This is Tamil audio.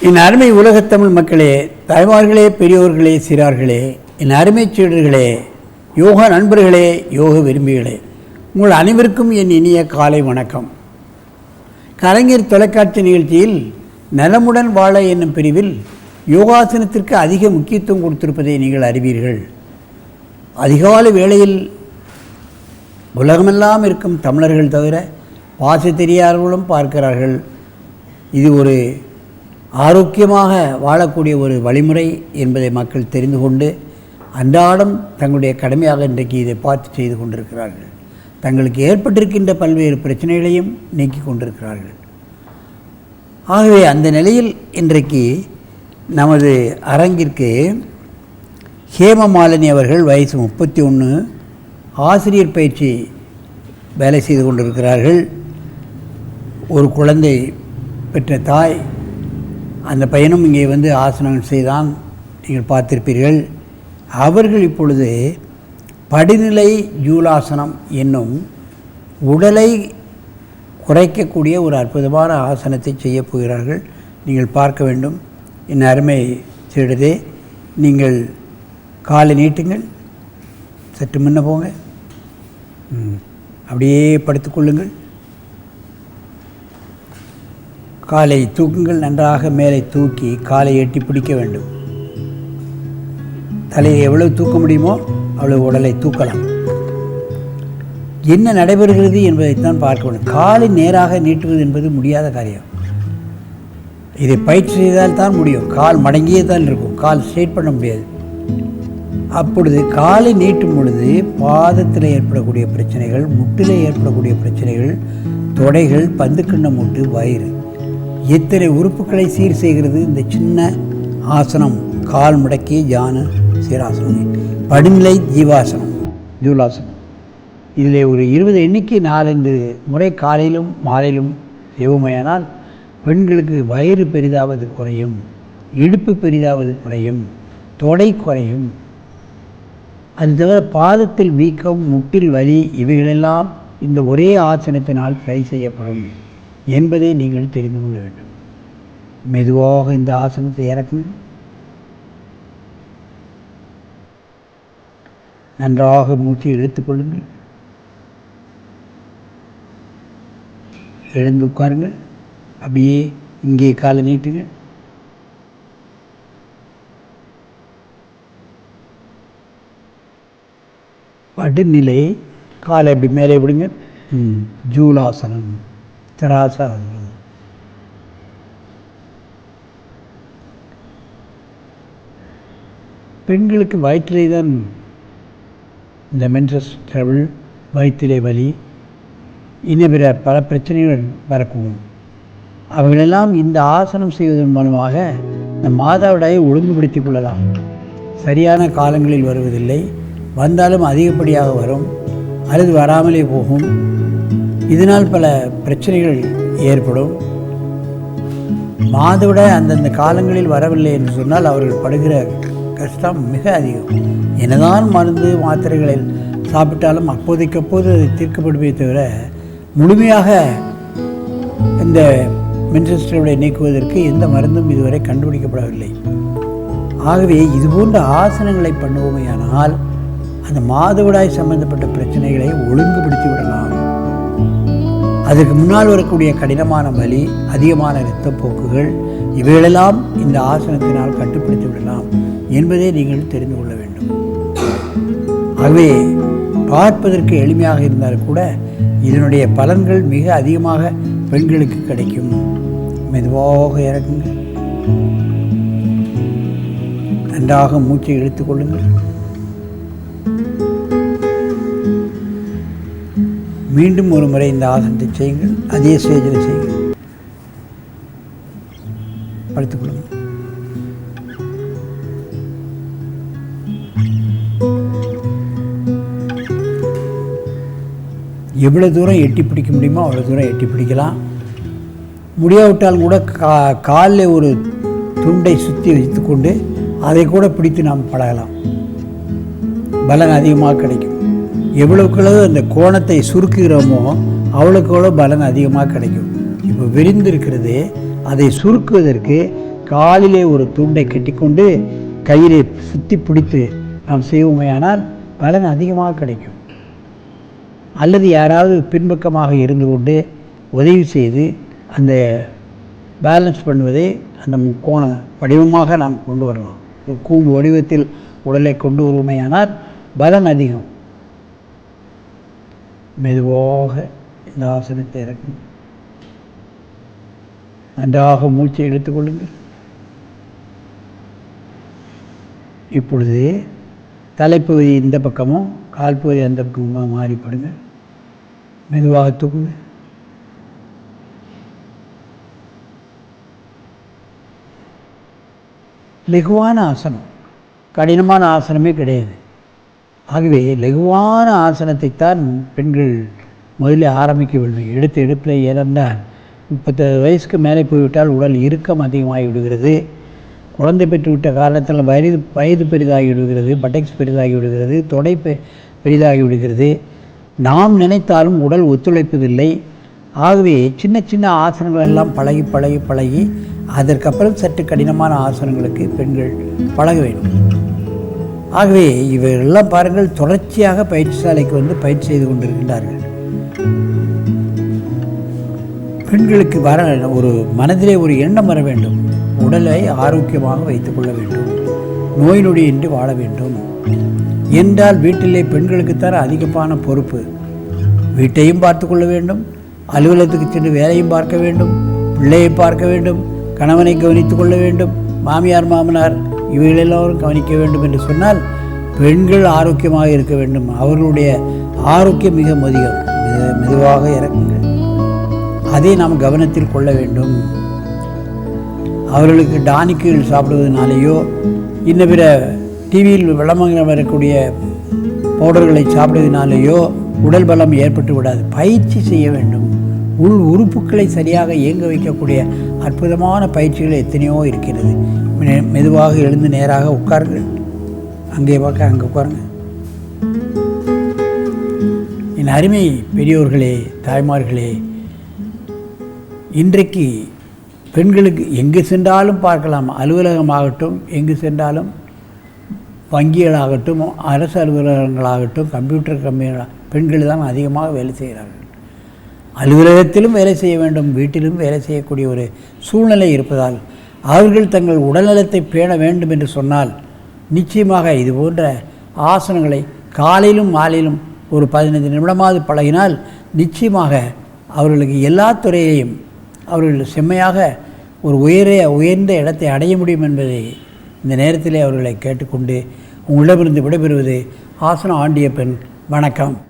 என் அருமை உலகத்தமிழ் மக்களே, தாய்மார்களே, பெரியோர்களே, சிறார்களே, என் அருமை சீடர்களே, யோக நண்பர்களே, யோக விரும்பிகளே, உங்கள் அனைவருக்கும் என் இனிய காலை வணக்கம். கலைஞர் தொலைக்காட்சி நிகழ்ச்சியில் நலமுடன் வாழ என்னும் பிரிவில் யோகாசனத்திற்கு அதிக முக்கியத்துவம் கொடுத்திருப்பதை நீங்கள் அறிவீர்கள். அதிகாலை வேளையில் உலகமெல்லாம் இருக்கும் தமிழர்கள் தவிர பாச தெரியாதவர்களும் பார்க்கிறார்கள். இது ஒரு ஆரோக்கியமாக வாழக்கூடிய ஒரு வழிமுறை என்பதை மக்கள் தெரிந்து கொண்டு அன்றாடம் தங்களுடைய கடமையாக இன்றைக்கு இதை பார்த்து செய்து கொண்டிருக்கிறார்கள். தங்களுக்கு ஏற்பட்டிருக்கின்ற பல்வேறு பிரச்சனைகளையும் நீக்கி கொண்டிருக்கிறார்கள். ஆகவே அந்த நிலையில் இன்றைக்கு நமது அரங்கிற்கு ஹேமமாலினி அவர்கள் வயசு 31, ஆசிரியர் பயிற்சி வேலை செய்து கொண்டிருக்கிறார்கள். ஒரு குழந்தை பெற்ற தாய். அந்த பையனும் இங்கே வந்து ஆசனம் செய்தான், நீங்கள் பார்த்திருப்பீர்கள். அவர்கள் இப்பொழுது படிநிலை ஜூலாசனம் என்னும் உடலை குறைக்கக்கூடிய ஒரு அற்புதமான ஆசனத்தை செய்ய போகிறார்கள். நீங்கள் பார்க்க வேண்டும். என் அருமை சீடரே, நீங்கள் காலை நீட்டுங்கள், சற்று முன்ன போங்க, அப்படியே படுத்துக்கொள்ளுங்கள். காலை தூக்குங்கள், நன்றாக மேலே தூக்கி காலை எட்டி பிடிக்க வேண்டும். தலையை எவ்வளவு தூக்க முடியுமோ அவ்வளவு உடலை தூக்கலாம். என்ன நடைபெறுகிறது என்பதைத்தான் பார்க்க வேண்டும். காலை நேராக நீட்டுவது என்பது முடியாத காரியம். இதை பயிற்சி செய்தால் தான் முடியும். கால் மடங்கியே தான் இருக்கும், கால் ஸ்ட்ரெயிட் பண்ண முடியாது. அப்பொழுது காலை நீட்டும் பொழுது பாதத்தில் ஏற்படக்கூடிய பிரச்சனைகள், முட்டில் ஏற்படக்கூடிய பிரச்சனைகள், தொடைகள், பந்துக்கிண்ண மூட்டு, வயிறு, எத்தனை உறுப்புகளை சீர் செய்கிறது இந்த சின்ன ஆசனம். கால் முடக்கி ஜான சீராசனம், படிநிலை ஜீவாசனம், ஜூலாசனம். இதில் ஒரு 20 எண்ணிக்கை 4 முறை காலையிலும் மாலையிலும் செய்வோமையானால் பெண்களுக்கு வயிறு பெரிதாவது குறையும், இடுப்பு பெரிதாவது குறையும், தொடை குறையும். அது தவிர பாதத்தில் வீக்கம், முட்டில் வலி, இவைகளெல்லாம் இந்த ஒரே ஆசனத்தினால் சரி செய்யப்படும் என்பதை நீங்கள் தெரிந்து கொள்ள வேண்டும். மெதுவாக இந்த ஆசனத்தை இறக்குங்கள். நன்றாக மூச்சு இழுத்துக் கொள்ளுங்கள். எழுந்து உட்காருங்கள். அப்படியே இங்கே காலை நீட்டுங்க. படுநிலை காலை அப்படி மேலே விடுங்க. ஜூலாசனம், திராசாசனம். பெண்களுக்கு வயிற்றிலே தான் இந்த மென்சஸ் ட்ரபிள், வயிற்றிலே வலி, இன்னும் பிற பல பிரச்சனைகள் வரக்கூடும். அவைகளெல்லாம் இந்த ஆசனம் செய்வதன் மூலமாக இந்த மாதவிடாயை ஒழுங்குபடுத்தி கொள்ளலாம். சரியான காலங்களில் வருவதில்லை, வந்தாலும் அதிகப்படியாக வரும் அல்லது வராமலே போகும். இதனால் பல பிரச்சனைகள் ஏற்படும். மாதவிடாய் அந்தந்த காலங்களில் வரவில்லை என்று சொன்னால் அவர்கள் படுகிற கஷ்டம் மிக அதிகம். என்னதான் மருந்து மாத்திரைகளில் சாப்பிட்டாலும் அப்போதைக்கப்போது அது தீர்க்கப்படுமே தவிர முழுமையாக இந்த மென்சஸ்டரை நீக்குவதற்கு எந்த மருந்தும் இதுவரை கண்டுபிடிக்கப்படவில்லை. ஆகவே இதுபோன்ற ஆசனங்களை பண்ணுவோமையானால் அந்த மாதவிடாய் சம்பந்தப்பட்ட பிரச்சனைகளை ஒழுங்குபடுத்தி விடலாம். அதற்கு முன்னால் வரக்கூடிய கடினமான வலி, அதிகமான இரத்தப்போக்குகள், இவைகளெல்லாம் இந்த ஆசனத்தினால் கட்டுப்படுத்தி விடலாம் என்பதை நீங்கள் தெரிந்து கொள்ள வேண்டும். ஆகவே பார்ப்பதற்கு எளிமையாக இருந்தால் கூட இதனுடைய பலன்கள் மிக அதிகமாக பெண்களுக்கு கிடைக்கும். மெதுவாக இறக்குங்கள். நன்றாக மூச்சை இழுத்துக் கொள்ளுங்கள். மீண்டும் ஒரு முறை இந்த ஆசனத்தை செய்யுங்கள். அதே ஸ்டேஜில் செய்யுங்கள். படுத்துக்கொள்ளுங்கள். எவ்வளோ தூரம் எட்டி பிடிக்க முடியுமோ அவ்வளோ தூரம் எட்டி பிடிக்கலாம். முடியாவிட்டாலும் கூட காலில் ஒரு துண்டை சுற்றி வைத்துக்கொண்டு அதை கூட பிடித்து நாம் பழகலாம். பலன் அதிகமாக கிடைக்கும். எவ்வளவுக்களவு அந்த கோணத்தை சுருக்குகிறோமோ அவ்வளோக்கு பலன் அதிகமாக கிடைக்கும். இப்போ விரிந்திருக்கிறது, அதை சுருக்குவதற்கு காலிலே ஒரு துண்டை கட்டிக்கொண்டு கையிலே சுற்றி பிடித்து நாம் செய்வோமேயானால் பலன் அதிகமாக கிடைக்கும். அல்லது யாராவது பின்பக்கமாக இருந்து கொண்டு உதவி செய்து அந்த பேலன்ஸ் பண்ணுவதை அந்த முக்கோண வடிவமாக நாம் கொண்டு வரலாம். கூம்பு வடிவத்தில் உடலை கொண்டு வருவோமேயானால் பலன் அதிகம். மெதுவாக இந்த ஆசனத்தை இறக்கும். நன்றாக மூச்சை எடுத்துக்கொள்ளுங்கள். இப்பொழுது தலைப்பகுதி இந்த பக்கமும் கால் பகுதி அந்த பக்கமாக மாறிப்படுங்க. மெதுவாக தூக்குங்க. லகுவான ஆசனம், கடினமான ஆசனமே கிடையாது. ஆகவே லகுவான ஆசனத்தைத்தான் பெண்கள் முதலில் ஆரம்பிக்க வேண்டும். எடுத்த எடுப்பில் ஏனென்றால் 30 வயசுக்கு மேலே போய்விட்டால் உடல் இறுக்கம் அதிகமாகி விடுகிறது. குழந்தை பெற்றுவிட்ட காரணத்தில் வயது பெரிதாகி விடுகிறது, பட்டெக்ஸ் பெரிதாகி விடுகிறது, தொடை பெரிதாகி விடுகிறது. நாம் நினைத்தாலும் உடல் ஒத்துழைப்பதில்லை. ஆகவே சின்ன சின்ன ஆசனங்கள் எல்லாம் பழகி பழகி பழகி அதற்கப்புறம் சற்று கடினமான ஆசனங்களுக்கு பெண்கள் பழக வேண்டும். ஆகவே இவைகளெல்லாம் பாருங்கள், தொடர்ச்சியாக பயிற்சி சாலைக்கு வந்து பயிற்சி செய்து கொண்டிருக்கின்றார்கள். பெண்களுக்கு ஒரு மனதிலே ஒரு எண்ணம் வர வேண்டும். உடலை ஆரோக்கியமாக வைத்துக்கொள்ள வேண்டும், நோய் நொடியின்றி வாழ வேண்டும் என்றால் வீட்டிலே பெண்களுக்குத்தான் அதிகமான பொறுப்பு. வீட்டையும் பார்த்து கொள்ள வேண்டும், அலுவலகத்துக்கு சென்று வேலையும் பார்க்க வேண்டும், பிள்ளையை பார்க்க வேண்டும், கணவனை கவனித்து கொள்ள வேண்டும், மாமியார் மாமனார் இவைகளெல்லோரும் கவனிக்க வேண்டும் என்று சொன்னால் பெண்கள் ஆரோக்கியமாக இருக்க வேண்டும். அவர்களுடைய ஆரோக்கியம் மிக மெதுவாக இறக்குங்கள். அதை நாம் கவனத்தில் கொள்ள வேண்டும். அவர்களுக்கு டானிக்குகள் சாப்பிடுவதனாலேயோ இன்ன பிற டிவியில் விளம்பரம் வரக்கூடிய பவுடர்களை சாப்பிடுவதனாலேயோ உடல் பலம் ஏற்பட்டு விடாது. பயிற்சி செய்ய வேண்டும். உள் உறுப்புகளை சரியாக இயங்க வைக்கக்கூடிய அற்புதமான பயிற்சிகள் எத்தனையோ இருக்கிறது. மெதுவாக எழுந்து நேராக உட்காருங்கள். அங்கே பார்க்க அங்கே உட்காருங்க. என் அருமை பெரியோர்களே, தாய்மார்களே, இன்றைக்கு பெண்களுக்கு எங்கு சென்றாலும் பார்க்கலாம். அலுவலகமாகட்டும், எங்கு சென்றாலும் வங்கிகளாகட்டும், அரசு அலுவலகங்களாகட்டும், கம்ப்யூட்டர் கம்பெனிகளாக பெண்கள் தான் அதிகமாக வேலை செய்கிறார்கள். அலுவலகத்திலும் வேலை செய்ய வேண்டும், வீட்டிலும் வேலை செய்யக்கூடிய ஒரு சூழ்நிலை இருப்பதால் அவர்கள் தங்கள் உடல்நலத்தை பேண வேண்டும் என்று சொன்னால் நிச்சயமாக இது போன்ற ஆசனங்களை காலையிலும் மாலையிலும் ஒரு 15 நிமிடமாவது பழகினால் நிச்சயமாக அவர்களுக்கு எல்லா துறையையும் அவர்கள் செம்மையாக ஒரு உயர்ந்த இடத்தை அடைய முடியும் என்பதை இந்த நேரத்திலே அவர்களை கேட்டுக்கொண்டு உங்களிடமிருந்து விடைபெறுவது ஆசனம் ஆண்டிய பெண். வணக்கம்.